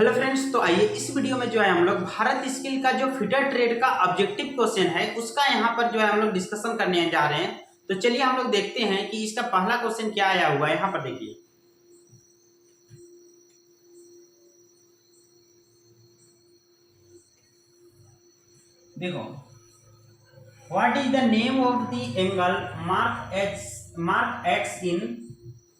Hello friends, तो आइए इस वीडियो में जो है हम लोग भारत स्किल का जो फीडर ट्रेड का ऑब्जेक्टिव क्वेश्चन है उसका यहाँ पर जो है हम लोग डिस्कशन करने जा रहे हैं। तो चलिए हम लोग देखते हैं कि इसका पहला क्वेश्चन क्या आया हुआ है। यहाँ पर देखिए, देखो, what is the name of the angle mark x in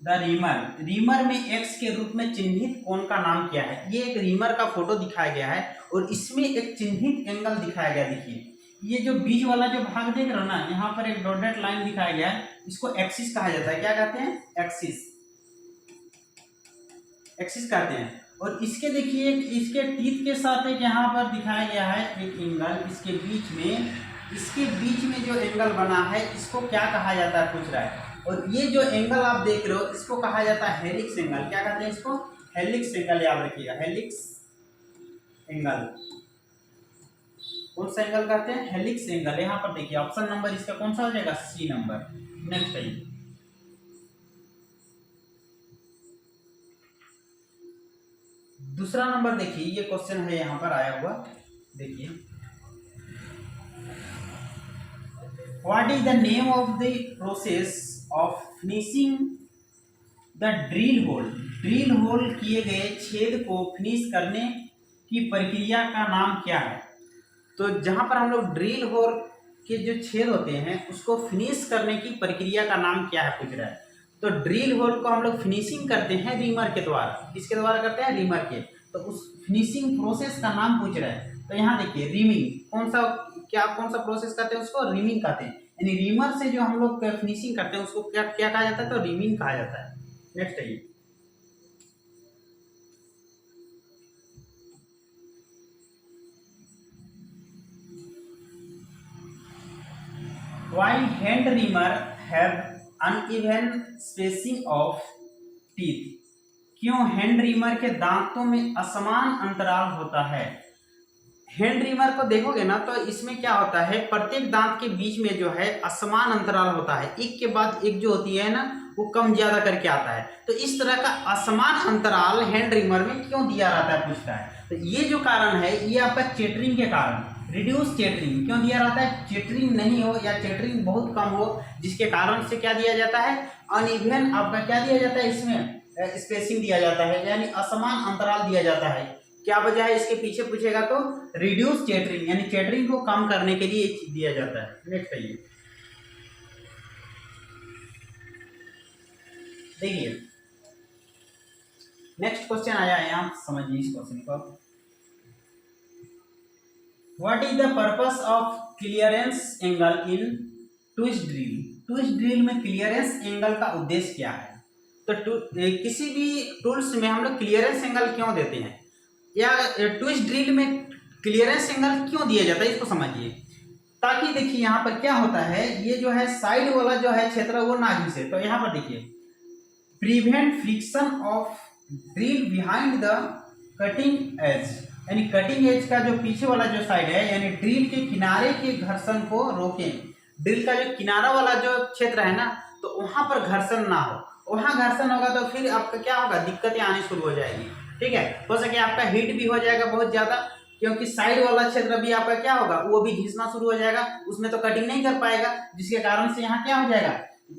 the reamer. Reamer में एक्स के रूप में चिन्हित कोण का नाम क्या है। ये एक रीमर का फोटो दिखाया गया है और इसमें एक चिन्हित एंगल दिखाया गया। देखिए, ये जो बीच वाला जो भाग देख रहे हो ना, यहाँ पर एक डॉटेड लाइन दिखाया गया है, इसको एक्सिस कहा जाता है। क्या कहते हैं? एक्सिस, एक्सिस कहते हैं। और इसके देखिए, इसके टीथ के साथ एक यहाँ पर दिखाया गया है एक एंगल, इसके बीच में जो एंगल बना है इसको क्या कहा जाता है, पूछ रहा है। और ये जो एंगल आप देख रहे हो इसको कहा जाता है हेलिक्स एंगल। क्या कहते हैं इसको? हेलिक्स एंगल, याद रखिएगा, हेलिक्स एंगल। कौन सा एंगल कहते हैं? Helix angle. यहाँ पर देखिए ऑप्शन नंबर इसका कौन सा हो जाएगा? सी नंबर। नेक्स्ट है, दूसरा नंबर देखिए, ये क्वेश्चन है यहाँ पर आया हुआ। देखिए, what is the name of the process of finishing the drill hole. Drill hole किए गए छेद को फिनिश करने की प्रक्रिया का नाम क्या है। तो जहां पर हम लोग ड्रिल होल के जो छेद होते हैं उसको फिनिश करने की प्रक्रिया का नाम क्या है, पूछ रहा है। तो ड्रिल होल को हम लोग फिनिशिंग करते हैं रीमर के द्वारा। किसके द्वारा करते हैं? रीमर के। तो उस फिनिशिंग प्रोसेस का नाम पूछ रहा है। तो यहाँ देखिए, रीमिंग, कौन सा प्रोसेस करते हैं उसको? रीमिंग कहते हैं। यानी रीमर से जो हम लोग फिनिशिंग करते हैं उसको क्या क्या कहा जाता है? तो रीमिंग कहा जाता है। नेक्स्ट है, while hand reamer have uneven spacing of teeth। क्यों हैंड रीमर के दांतों में असमान अंतराल होता है। हैंड रीमर को देखोगे ना तो इसमें क्या होता है, प्रत्येक दांत के बीच में जो है असमान अंतराल होता है, एक के बाद एक जो होती है ना वो कम ज्यादा करके आता है। तो इस तरह का असमान अंतराल हैंड रीमर में क्यों दिया रहता है, पूछता है। तो ये जो कारण है ये आपका चेटरिंग के कारण, रिड्यूस चेटरिंग क्यों दिया रहता है? चेटरिंग नहीं हो या चेटरिंग बहुत कम हो, जिसके कारण से क्या दिया जाता है? अनइवन आपका क्या दिया जाता है, इसमें स्पेसिंग दिया जाता है, यानी असमान अंतराल दिया जाता है। क्या वजह है इसके पीछे पूछेगा तो रिड्यूस चेटरिंग, यानी चेटरिंग को कम करने के लिए दिया जाता है। नेक्स्ट है, देखिए नेक्स्ट क्वेश्चन आया है, आप समझिए इस क्वेश्चन को। What is the purpose of clearance angle in twist drill. Twist drill में क्लियरेंस एंगल का उद्देश्य क्या है। तो किसी भी टूल्स में हम लोग क्लियरेंस एंगल क्यों देते हैं, या ट्विस्ट ड्रिल में क्लियरेंस एंगल क्यों दिया जाता है, इसको समझिए। ताकि देखिए यहाँ पर क्या होता है, ये जो है साइड वाला जो है क्षेत्र वो ना घिसे। तो यहाँ पर देखिए, prevent friction of drill behind the cutting edge, यानी कटिंग एज का जो पीछे वाला जो साइड है, यानी ड्रिल के किनारे के घर्षण को रोकें। ड्रिल का जो किनारा वाला जो क्षेत्र है ना, तो वहां पर घर्षण ना हो। वहां घर्षण होगा तो फिर आपका क्या होगा, दिक्कतें आनी शुरू हो जाएगी। ठीक है, हो सके आपका हीट भी हो जाएगा बहुत ज्यादा, क्योंकि साइड वाला क्षेत्र भी आपका क्या होगा, वो भी घिसना शुरू हो जाएगा, उसमें तो कटिंग नहीं कर पाएगा, जिसके कारण से यहाँ क्या हो जाएगा,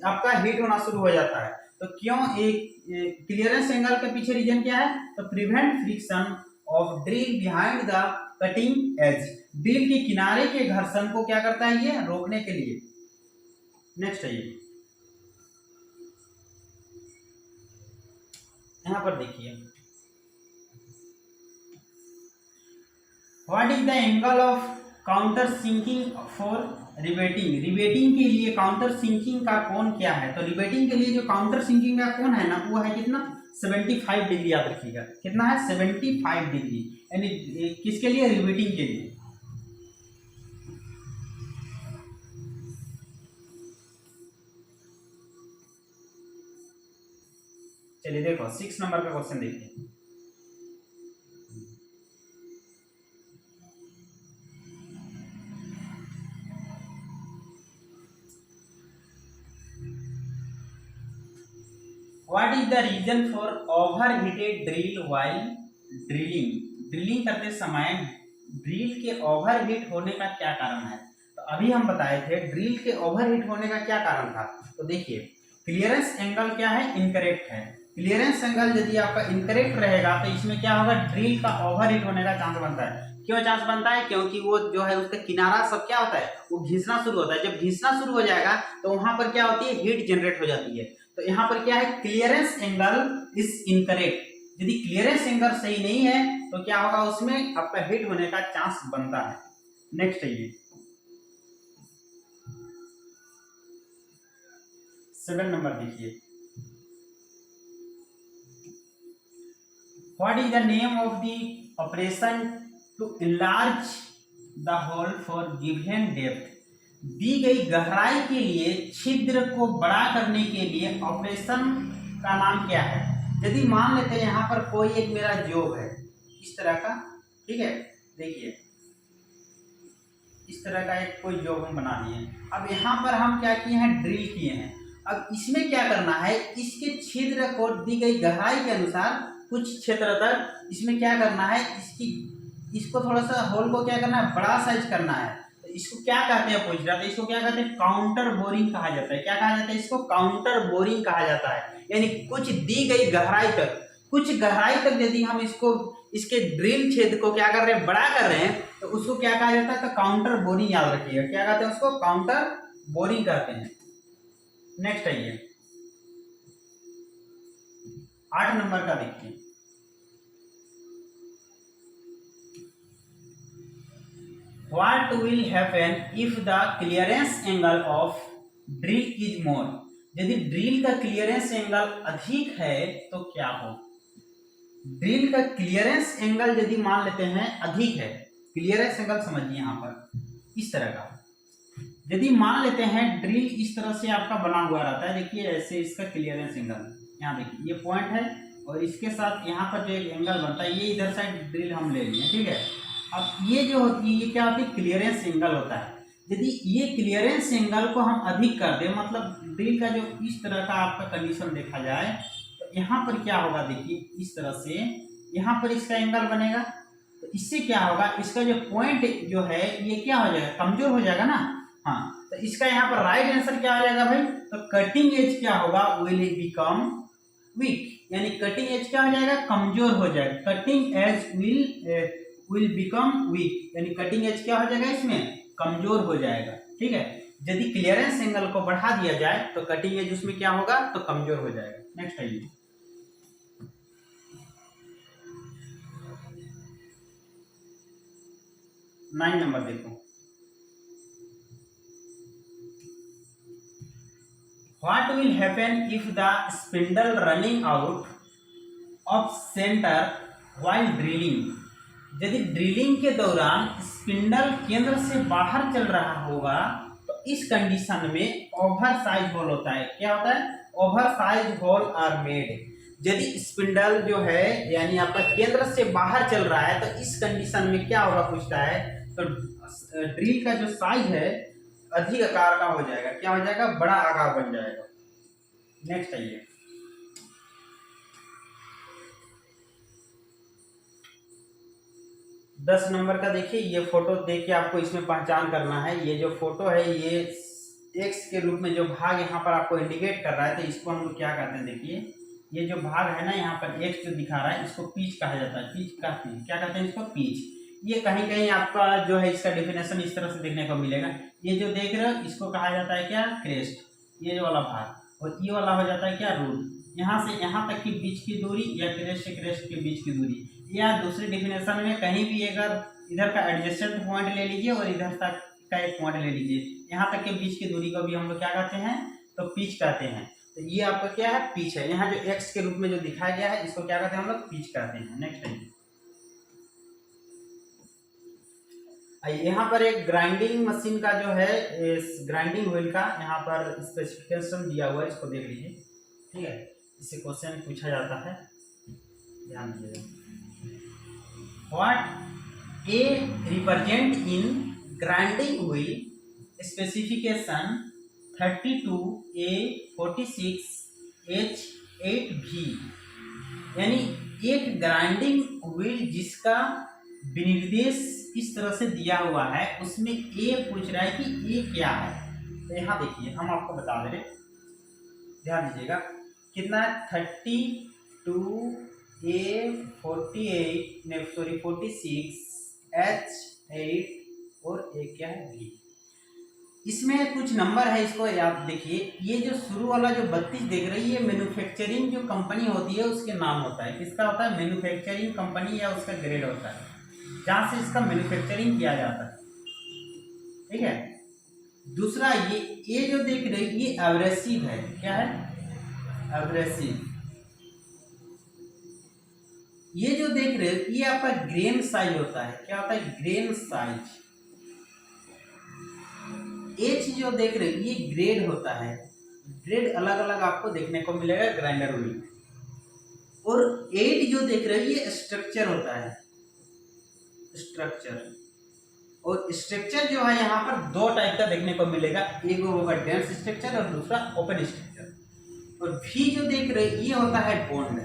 आपका हीट होना शुरू हो जाता है। तो क्यों एक क्लियरेंस एंगल के पीछे रीजन क्या है, तो prevent friction of drill behind the cutting edge, drill के किनारे के घर्षण को क्या करता है, ये रोकने के लिए। नेक्स्ट है, यहाँ पर देखिए, what is the angle of counter sinking for riveting. Riveting के लिए काउंटर सिंकिंग का कोण क्या है। तो रिवेटिंग के लिए जो काउंटर सिंकिंग का कोण है ना, वो है कितना, 75 डिग्री। याद रखिएगा कितना है, 75 डिग्री। यानी किसके लिए, रिवेटिंग के लिए। चलिए देखो 6 नंबर का क्वेश्चन देखिए, what is the reason for overheated drill while drilling करते समय ड्रिल के ओवरहीट होने का क्या कारण है। तो अभी हम बताए थे ड्रिल के ओवरहीट होने का क्या कारण था। तो देखिए क्लियरेंस एंगल क्या है, इनकरेक्ट है। क्लियरेंस एंगल यदि आपका इनकरेक्ट रहेगा तो इसमें क्या होगा, ड्रिल का ओवरहीट होने का चांस बनता है। क्यों चांस बनता है, क्योंकि वो जो है उसका किनारा सब क्या होता है, वो घिसना शुरू होता है। जब घिसना शुरू हो जाएगा तो वहां पर क्या होती है, हीट जनरेट हो जाती है। तो यहाँ पर क्या है, क्लियरेंस एंगल इज इनकरेक्ट। यदि क्लियरेंस एंगल सही नहीं है तो क्या होगा, उसमें आपका हिट होने का चांस बनता है। नेक्स्ट है ये 7 नंबर देखिए, what is the name of the operation to enlarge the hole for given depth. दी गई गहराई के लिए छिद्र को बड़ा करने के लिए ऑपरेशन का नाम क्या है। यदि मान लेते हैं यहाँ पर कोई एक मेरा जॉब है इस तरह का, ठीक है, देखिए इस तरह का एक कोई जॉब हम बना लिए। अब यहाँ पर हम क्या किए हैं, ड्रिल किए हैं। अब इसमें क्या करना है, इसके छिद्र को दी गई गहराई के अनुसार कुछ क्षेत्र तक इसमें क्या करना है, इसको थोड़ा सा होल को क्या करना है, बड़ा साइज करना है। तो इसको क्या कहते हैं पूछ रहा था, इसको क्या कहते हैं, काउंटर बोरिंग कहा जाता है। क्या कहा जाता है, इसको काउंटर बोरिंग कहा जाता है। यानी कुछ दी गई गहराई तक, कुछ गहराई तक यदि हम इसको इसके ड्रिल छेद को क्या कर रहे हैं, बड़ा कर रहे हैं, तो उसको क्या कहा जाता है, तो काउंटर बोरिंग याद रखिएगा। क्या कहते हैं उसको, काउंटर बोरिंग कहते हैं। नेक्स्ट है ये 8 नंबर का देखिए, What will happen if the clearance angle of drill is more? यदि ड्रिल का क्लियरेंस एंगल अधिक है तो क्या हो। ड्रिल का क्लियरेंस एंगल यदि मान लेते हैं अधिक है, क्लियरेंस एंगल समझिए यहाँ पर इस तरह का, यदि मान लेते हैं ड्रिल इस तरह से आपका बना हुआ रहता है, देखिए ऐसे इसका क्लियरेंस एंगल, यहाँ देखिए ये पॉइंट है और इसके साथ यहाँ पर जो एक एंगल बनता है, ये इधर साइड ड्रिल हम ले लिए, ठीक है। अब ये जो होती है, ये क्या होती है, क्लियरेंस एंगल होता है। यदि ये क्लियरेंस एंगल को हम अधिक कर दें, मतलब ड्रिल का जो इस तरह का आपका कंडीशन देखा जाए, तो यहाँ पर क्या होगा, देखिए इस तरह से यहाँ पर इसका एंगल बनेगा। तो इससे क्या होगा, इसका जो पॉइंट जो है ये क्या हो जाएगा, कमजोर हो जाएगा ना। हाँ, तो इसका यहाँ पर राइट आंसर क्या हो जाएगा भाई, तो कटिंग एज क्या होगा, विल बिकम वीक। यानी कटिंग एज क्या हो जाएगा, कमजोर हो जाएगा। Cutting edge will become weak, यानी कटिंग एज क्या हो जाएगा, इसमें कमजोर हो जाएगा, ठीक है। यदि क्लियरेंस एंगल को बढ़ा दिया जाए तो कटिंग एज उसमें क्या होगा, तो कमजोर हो जाएगा। नेक्स्ट है ये 9 नंबर देखो, what will happen if the spindle running out of centre while drilling. यदि ड्रिलिंग के दौरान स्पिंडल केंद्र से बाहर चल रहा होगा तो इस कंडीशन में ओवर साइज होल होता है। क्या होता है, over size hole are made. यदि स्पिंडल जो है यानी आपका केंद्र से बाहर चल रहा है तो इस कंडीशन में क्या होगा पूछता है, तो ड्रिल का जो साइज है अधिक आकार का हो जाएगा। क्या हो जाएगा, बड़ा आकार बन जाएगा। नेक्स्ट है ये 10 नंबर का देखिए, ये फोटो देख के आपको इसमें पहचान करना है। ये जो फोटो है ये एक्स के रूप में जो भाग यहाँ पर आपको इंडिकेट कर रहा है, तो इसको हम लोग क्या कहते हैं, देखिए ये जो भाग है ना यहाँ पर एक्स जो दिखा रहा है, इसको पीच कहा जाता है। पीच कहते हैं, क्या कहते हैं इसको, पीच। ये कहीं कहीं आपका जो है इसका डिफिनेशन इस तरह से देखने को मिलेगा। ये जो देख रहे हो इसको कहा जाता है क्या, क्रेस्ट, ये जो वाला भाग, और ये वाला हो जाता है क्या, रूट। यहाँ से यहाँ तक की बीच की दूरी या क्रेस्ट से क्रेस्ट के बीच की दूरी, या दूसरी डिफिनेशन में कहीं भी अगर इधर का एडजेसेंट पॉइंट ले लीजिए और इधर तक का एक पॉइंट ले लीजिए, यहाँ तक के बीच की दूरी को भी हम लोग क्या कहते हैं, तो पिच कहते हैं। तो ये आपका क्या है, पिच है। यहाँ जो एक्स के रूप में जो दिखाया गया है इसको क्या कहते हैं हम लोग, पिच कहते हैं। नेक्स्ट है यहाँ पर एक ग्राइंडिंग मशीन का जो है, इस ग्राइंडिंग व्हील का यहाँ पर स्पेसिफिकेशन दिया हुआ है, इसको देख लीजिए, ठीक है। इससे क्वेश्चन पूछा जाता है, ध्यान दीजिएगा। What A represent in grinding wheel specification 32A46H8V। यानी एक ग्राइंडिंग व्हील जिसका विनिर्देश इस तरह से दिया हुआ है, उसमें ए पूछ रहा है कि ए क्या है। तो यहाँ देखिए हम आपको बता दे रहे, ध्यान दीजिएगा कितना है 32 A 48 सॉरी 46 H 8 और ए क्या है B। इसमें कुछ नंबर है, इसको याद देखिए। ये जो शुरू वाला जो 32 देख रही है, मैन्युफैक्चरिंग जो कंपनी होती है उसके नाम होता है। किसका होता है? मैन्युफैक्चरिंग कंपनी या उसका ग्रेड होता है जहाँ से इसका मैन्युफैक्चरिंग किया जाता है, ठीक है। दूसरा ये जो देख रही है ये एब्रेसिव है। क्या है? एब्रेसिव। ये जो देख रहे हो ये आपका ग्रेन साइज होता है। क्या होता है? Grain size. एच जो देख रहे हो ये ग्रेड होता है। ग्रेड अलग अलग आपको देखने को मिलेगा ग्राइंडर व्हील। और 8 जो देख रहे हो ये स्ट्रक्चर होता है। स्ट्रक्चर और स्ट्रक्चर जो है यहाँ पर दो टाइप का देखने को मिलेगा, एक होगा डेंस स्ट्रक्चर और दूसरा ओपन स्ट्रक्चर। और भी जो देख रहे ये होता है बॉन्ड,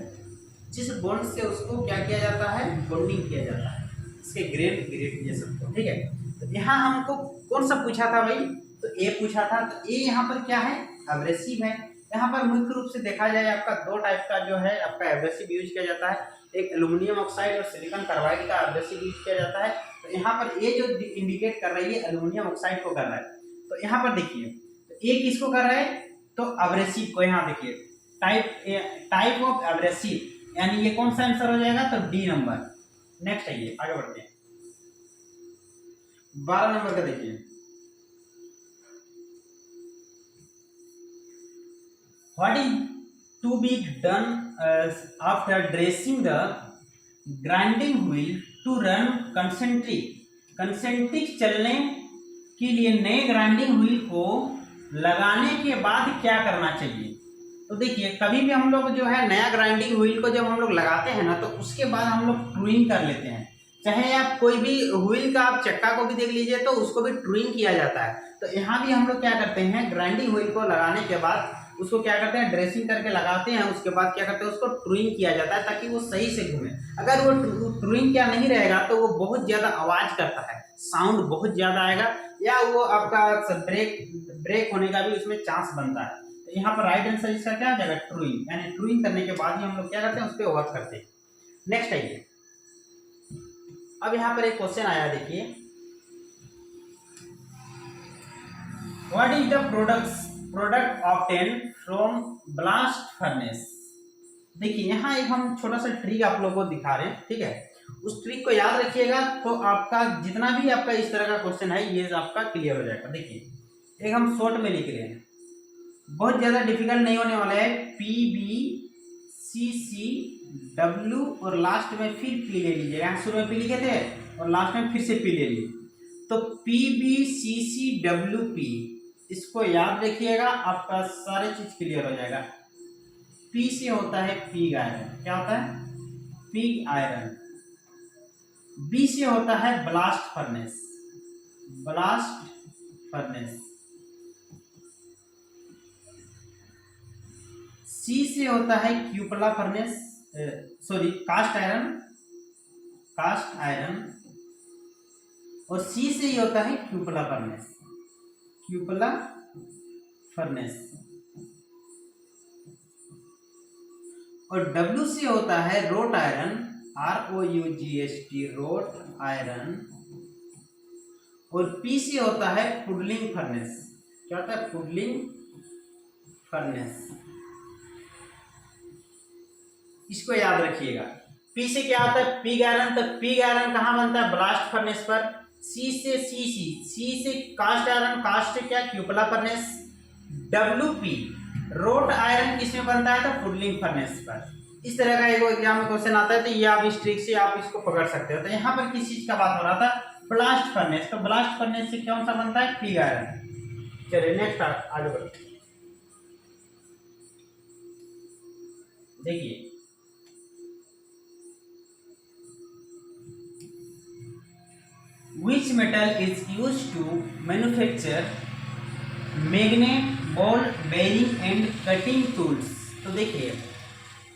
जिस बॉन्ड से उसको क्या किया जाता है? बॉन्डिंग किया जाता है। इसके ग्रेड ये सब को, ठीक है। तो यहाँ हमको कौन सा पूछा था भाई? तो ए पूछा था। तो ए यहाँ पर क्या है? एब्रेसिव है। यहाँ पर मुख्य रूप से देखा जाए आपका दो टाइप का जो है आपका एब्रेसिव यूज किया जाता है, एक एल्यूमिनियम ऑक्साइड और सिलिकॉन कार्बाइड का एब्रेसिव यूज किया जाता है। तो यहाँ पर ए जो इंडिकेट कर रही है एल्यूमिनियम ऑक्साइड को कर रहा है। तो यहाँ पर देखिए तो ए किसको कर रहा है? तो एब्रेसिव को। यहाँ देखिए टाइप ऑफ एब्रेसिव, यानी ये कौन सा आंसर हो जाएगा? तो डी नंबर। नेक्स्ट आइए आगे बढ़ते हैं। 12 नंबर का देखिए, what is to be done after dressing the grinding wheel to run concentric चलने के लिए नए ग्राइंडिंग व्हील को लगाने के बाद क्या करना चाहिए? तो देखिए कभी भी हम लोग जो है नया ग्राइंडिंग व्हील को जब हम लोग लगाते हैं ना, तो उसके बाद हम लोग ट्रूइंग कर लेते हैं। चाहे आप कोई भी व्हील का आप चक्का को भी देख लीजिए तो उसको भी ट्रूइंग किया जाता है। तो यहाँ भी हम लोग क्या करते हैं? ग्राइंडिंग व्हील को लगाने के बाद उसको क्या करते हैं? ड्रेसिंग करके लगाते हैं। उसके बाद क्या करते हैं? उसको ट्रूइंग किया जाता है ताकि वो सही से घूमे। अगर वो ट्रूइंग क्या नहीं रहेगा तो वो बहुत ज़्यादा आवाज़ करता है, साउंड बहुत ज़्यादा आएगा, या वो आपका ब्रेक होने का भी उसमें चांस बनता है। तो यहाँ पर राइट आंसर इसका क्या आ जाएगा? ट्रूइंग। यानी ट्रूइंग करने के बाद ही हम लोग क्या करते हैं? उस पर वर्क करते हैं। नेक्स्ट आइए, अब यहाँ पर एक क्वेश्चन आया, देखिए what is the product obtain from blast furnace. देखिए यहाँ एक हम छोटा सा ट्रिक आप लोगों को दिखा रहे हैं, ठीक है। उस ट्रिक को याद रखिएगा तो आपका जितना भी आपका इस तरह का क्वेश्चन है ये आपका क्लियर हो जाएगा। देखिए एक हम शॉर्ट में लिख रहे हैं, बहुत ज़्यादा डिफिकल्ट नहीं होने वाला है। PBCCW और लास्ट में फिर पी ले लीजिएगा। यहाँ शुरू में पी लिखे थे और लास्ट में फिर से पी ले लिए, तो PBCCWP इसको याद रखिएगा, आपका सारे चीज क्लियर हो जाएगा। पी से होता है पिग आयरन। क्या होता है? Pig iron. बी से होता है blast furnace. Blast furnace. C से होता है cupola furnace, sorry cast iron. Cast iron. और सी से ही होता है क्यूपला फर्नेस। Cupola furnace. और डब्ल्यू से होता है wrought iron. ROUGST wrought iron. और पी से होता है पुडलिंग फर्नेस। क्या होता है? Puddling furnace. इसको याद रखिएगा। पी से क्या होता है? Pig iron. तो पिग आयरन कहाँ बनता है? ब्लास्ट फर्नेस पर। सी से कास्ट आयरन। कास्ट से क्या? क्यूपला फर्नेस। WP रोट आयरन किसमें बनता है? तो पुडलिंग फर्नेस पर। इस तरह का एक एग्जाम में क्वेश्चन आता है, तो ये आप इस ट्रिक से आप इसको पकड़ सकते हो। तो यहाँ पर किस चीज का बात हो रहा था? Blast furnace. तो ब्लास्ट फर्नेस से कौन सा बनता है? Pig iron. चलिए नेक्स्ट आगे बढ़ते हैं। देखिए which metal is used to manufacture magnet, ball bearing and cutting tools। तो देखिए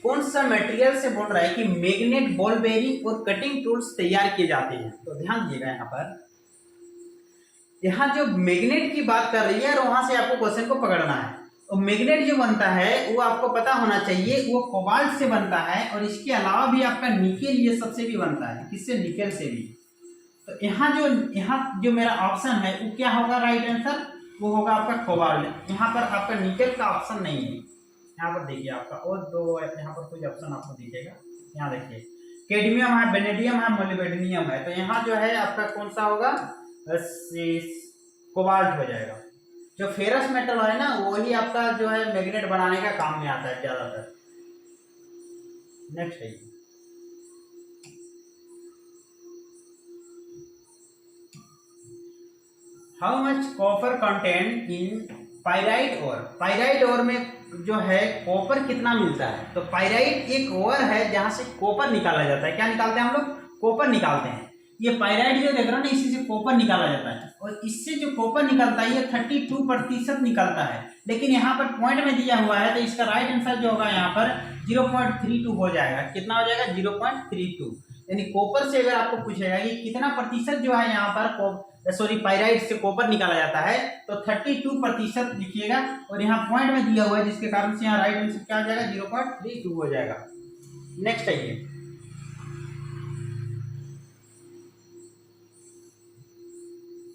कौन सा मटेरियल से बोल रहा है कि मैग्नेट, बॉल बेयरिंग और कटिंग टूल्स तैयार किए जाते हैं। तो ध्यान दीजिएगा यहाँ जो मैग्नेट की बात कर रही है और वहां से आपको क्वेश्चन को पकड़ना है। और मैग्नेट जो बनता है वो आपको पता होना चाहिए, वो कोबाल्ट से बनता है और इसके अलावा भी आपका निकेल ये सबसे भी बनता है। किससे? निकेल से भी। तो यहाँ जो मेरा ऑप्शन है वो क्या होगा? राइट आंसर वो होगा आपका कोबाल्ट। यहाँ पर आपका निकेल का ऑप्शन नहीं है। यहाँ पर देखिए आपका और दो यहाँ पर कुछ ऑप्शन आपको दिखेगा। यहाँ देखिए कैडमियम है, वेनेडियम है, मोलिब्डेनम है। तो यहाँ जो है आपका कौन सा होगा? कोबाल्ट हो जाएगा। जो फेरस मेटल है ना वही आपका जो है मैग्नेट बनाने का काम में आता है ज्यादातर। नेक्स्ट है how much copper content in pyrite ore. Pyrite ore में जो है कॉपर कितना मिलता है? तो पाइराइट एक ओर है जहां से कॉपर निकाला जाता है। क्या निकालते हैं हम लोग? कॉपर निकालते हैं। ये पाइराइट जो देख रहे हो ना इसी से कॉपर निकाला जाता है और इससे जो कॉपर निकलता है ये 32% निकलता है। लेकिन यहाँ पर पॉइंट में दिया हुआ है तो इसका राइट आंसर जो होगा यहाँ पर 0.32 हो जाएगा। कितना हो जाएगा? 0.32। यानी कॉपर से अगर आपको पूछेगा कि कितना प्रतिशत जो है यहाँ पर पाइराइट से कॉपर निकाला जाता है तो 32% लिखिएगा और यहाँ पॉइंट में दिया हुआ है जिसके कारण से यहाँ राइट आंसर क्या हो जाएगा? 0.32 हो जाएगा। नेक्स्ट आइए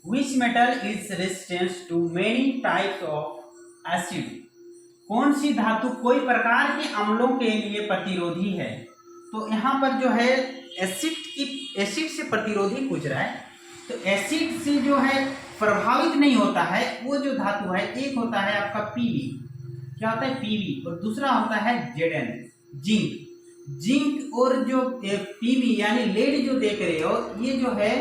Which metal is resistant to many types of acid? कौन सी धातु कोई प्रकार के अम्लों के लिए प्रतिरोधी है? तो यहाँ पर जो है एसिड से प्रतिरोधी पूछ रहा है। तो एसिड से जो है प्रभावित नहीं होता है वो जो धातु है, एक होता है आपका पीवी। क्या होता है? पीवी। और दूसरा होता है जेडन, जिंक। जिंक और जो पीवी यानी लेड जो देख रहे हो ये जो है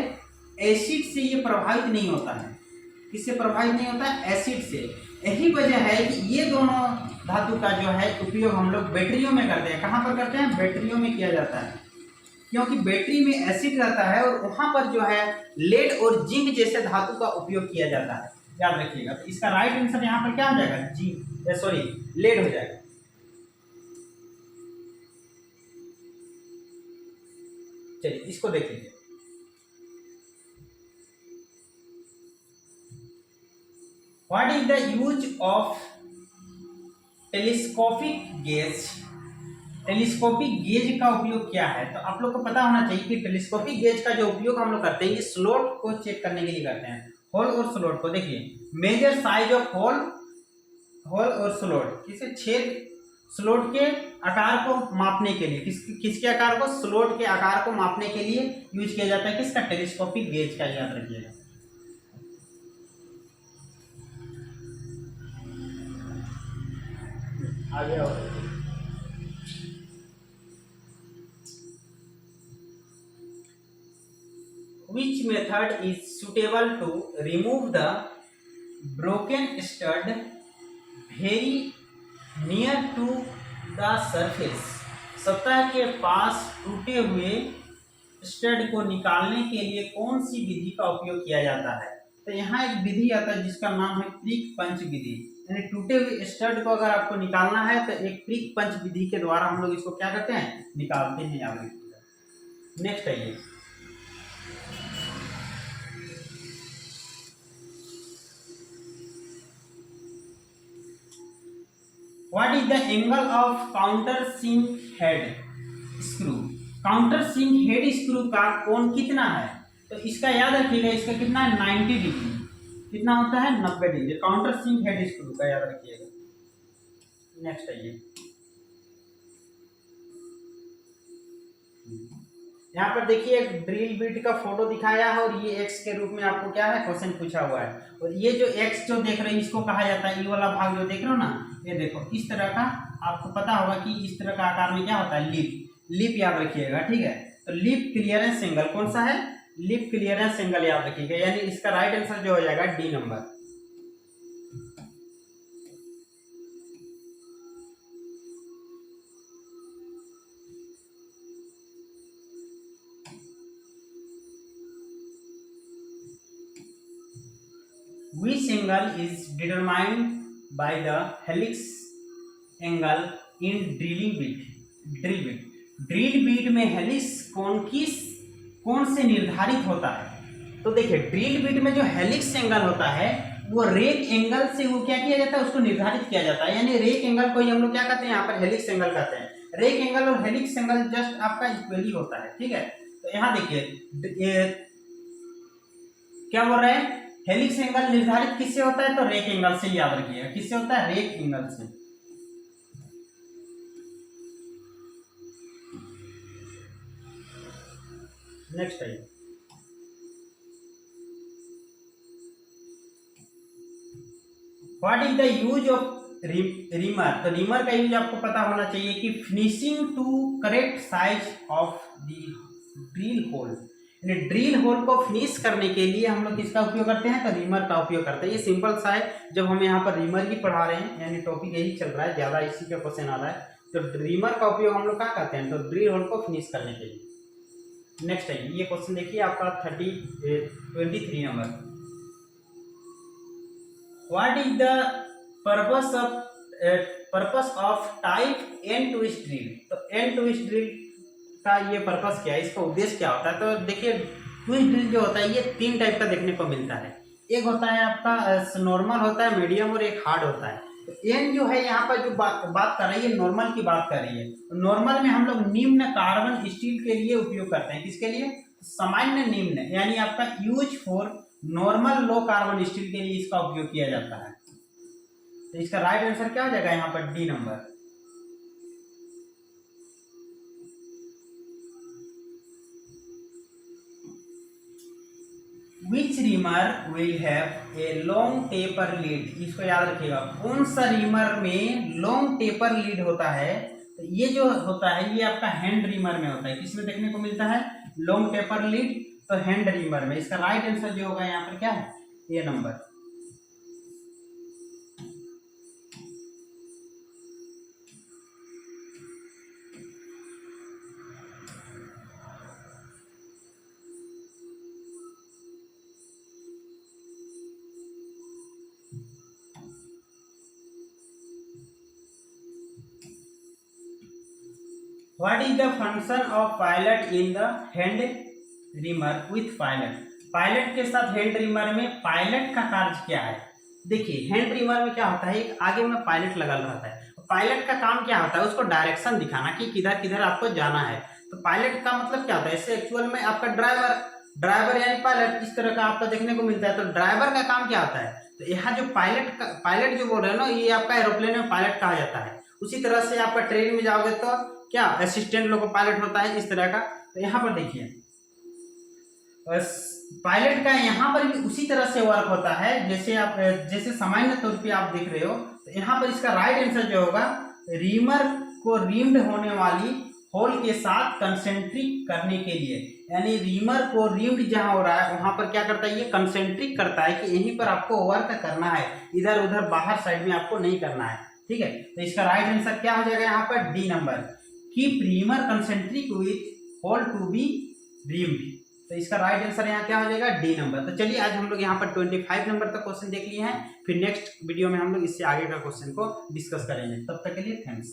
एसिड से ये प्रभावित नहीं होता है। किससे प्रभावित नहीं होता है? एसिड से। यही वजह है कि ये दोनों धातु का जो है उपयोग हम लोग बैटरियों में करते हैं। कहाँ पर करते हैं? बैटरियों में किया जाता है, क्योंकि बैटरी में एसिड रहता है और वहां पर जो है लेड और जिंक जैसे धातु का उपयोग किया जाता है। याद रखिएगा। तो इसका राइट आंसर यहाँ पर क्या हो जाएगा? लेड हो जाएगा। चलिए इसको देख लीजिए। What is the use of telescopic gauge? Telescopic gauge का उपयोग क्या है? तो आप लोग को पता होना चाहिए कि टेलीस्कोपिक गेज का जो उपयोग हम लोग करते हैं ये स्लॉट को चेक करने के लिए करते हैं। होल और स्लॉट को देखिए, मेजर साइज ऑफ होल और स्लॉट, किसे? छेद, स्लॉट के आकार को मापने के लिए। किसके आकार को? स्लॉट के आकार को मापने के लिए यूज किया जाता है। किसका? टेलीस्कोपिक गेज का। याद रखिएगा। आगे और which method is suitable to remove the broken stud very near to the surface? सतह के पास टूटे हुए स्टड को निकालने के लिए कौन सी विधि का उपयोग किया जाता है? तो यहाँ एक विधि आता है जिसका नाम है प्रिक पंच विधि। यानी टूटे हुए स्टड को अगर आपको निकालना है तो एक प्रिक पंच विधि के द्वारा हम लोग इसको क्या करते हैं? निकालते हैं। याद रखिएगा। नेक्स्ट आइए what is the angle of counter sink head screw? Counter sink head screw का कोण कितना है? तो इसका याद रखिएगा, इसका कितना है? 90 डिग्री। कितना होता है? 90 degree. Counter sink head screw का याद रखिएगा। नेक्स्ट आइए यहाँ पर देखिए एक ड्रिल बिट का फोटो दिखाया है और ये एक्स के रूप में आपको क्या है? क्वेश्चन पूछा हुआ है। और ये जो एक्स जो देख रहे हैं इसको कहा जाता है, ये वाला भाग जो देख रहे हो ना, ये देखो इस तरह का आपको पता होगा कि इस तरह का आकार में क्या होता है? लिप याद रखिएगा। ठीक है। तो लिप क्लियरेंस एंगल कौन सा है? लिप क्लियरेंस एंगल याद रखिएगा। यानी इसका राइट आंसर जो हो जाएगा D number. Which angle is determined by the helix angle in drilling bit? Drill beat, drill beat में हेलिक्स कौन से निर्धारित होता है? तो देखिए ड्रिल बीट में जो हेलिक्स एंगल होता है वो रेक एंगल से वो क्या किया जाता है, उसको निर्धारित किया जाता है। यानी रेक एंगल को ही हम लोग क्या कहते हैं, यहाँ पर हेलिक्स एंगल कहते हैं। रेक एंगल और हेलिक्स एंगल जस्ट आपका इक्वली होता है, ठीक है। तो यहाँ देखिए क्या बोल रहे हैं, हेलिक्स एंगल निर्धारित किससे होता है, तो रेक एंगल से याद रखिएगा। किससे होता है, रेक एंगल से। नेक्स्ट है what is the use of reamer. तो रीमर का यूज आपको पता होना चाहिए कि finishing to correct size of the drill hole. यानी ड्रिल होल को फिनिश करने के लिए हम लोग किसका उपयोग करते हैं, तो रीमर का उपयोग करते हैं। ये सिंपल सा है, जब हम यहाँ पर रीमर ही पढ़ा रहे हैं, यानी टॉपिक यही चल रहा है, ज़्यादा इसी का क्वेश्चन आ रहा है। तो रीमर का उपयोग हम लोग क्या करते हैं, तो ड्रिल होल को फिनिश करने के लिए। नेक्स्ट है ये क्वेश्चन देखिए आपका 23 number. What is the purpose of type and twist drill. तो एंड ट्विस्ट ड्रिल का ये पर्पस क्या है, इसका उद्देश्य क्या होता है। तो देखिए ट्विस्ट ड्रिल जो होता है ये 3 टाइप का देखने को मिलता है। एक होता है आपका नॉर्मल होता है, मीडियम और एक हार्ड होता है। तो एन जो है यहाँ पर जो बात कर रही है, नॉर्मल की बात कर रही है। नॉर्मल में हम लोग निम्न कार्बन स्टील के लिए उपयोग करते हैं। किसके लिए, सामान्य निम्न, यानी आपका use for normal low carbon steel के लिए इसका उपयोग किया जाता है। तो इसका राइट आंसर क्या हो जाएगा यहाँ पर, D number. Which reamer will have a long taper lead। इसको याद रखिएगा, कौन सा रीमर में लॉन्ग टेपर लीड होता है। तो ये जो होता है ये आपका हैंड रीमर में होता है। किसमें देखने को मिलता है, लॉन्ग टेपर लीड, तो हैंड रीमर में। इसका राइट आंसर जो होगा यहाँ पर क्या है, ए number. What is the function of pilot in the hand reamer with pilot। Pilot के साथ हैंड रीमर में पायलट का कार्य क्या है। देखिए हैंड रीमर में क्या होता है, एक आगे में पायलट लगा रहता है। पायलट का काम क्या होता है, उसको डायरेक्शन दिखाना कि किधर किधर आपको जाना है। तो पायलट का मतलब क्या होता है, इससे एक्चुअल में आपका ड्राइवर यानी पायलट इस तरह का आपको देखने को मिलता है। तो ड्राइवर का काम क्या होता है, तो यहाँ जो पायलट जो बोल रहे हैं ना, ये आपका एरोप्लेन में पायलट कहा जाता है। उसी तरह से आपका ट्रेन में जाओगे तो क्या असिस्टेंट लोगों पायलट होता है, इस तरह का। तो यहाँ पर देखिए पायलट का यहाँ पर भी उसी तरह से वर्क होता है जैसे सामान्य तौर पे आप देख रहे हो। तो यहाँ पर इसका राइट आंसर जो होगा, रीमर को रीम्ड होने वाली होल के साथ कंसेंट्रिक करने के लिए, यानी रीमर को रीम्ड जहाँ हो रहा है वहां पर क्या करता है, ये कंसेंट्रिक करता है कि यहीं पर आपको वर्क करना है, इधर उधर बाहर साइड में आपको नहीं करना है। ठीक है, तो इसका राइट आंसर क्या हो जाएगा यहाँ पर, D number. Keep reamer concentric with hole to be reamed. तो इसका राइट आंसर यहाँ क्या हो जाएगा, डी नंबर। तो चलिए आज हम लोग यहाँ पर 25 नंबर तक क्वेश्चन देख लिए हैं। फिर नेक्स्ट वीडियो में हम लोग इससे आगे का क्वेश्चन को डिस्कस करेंगे। तब तक के लिए थैंक्स।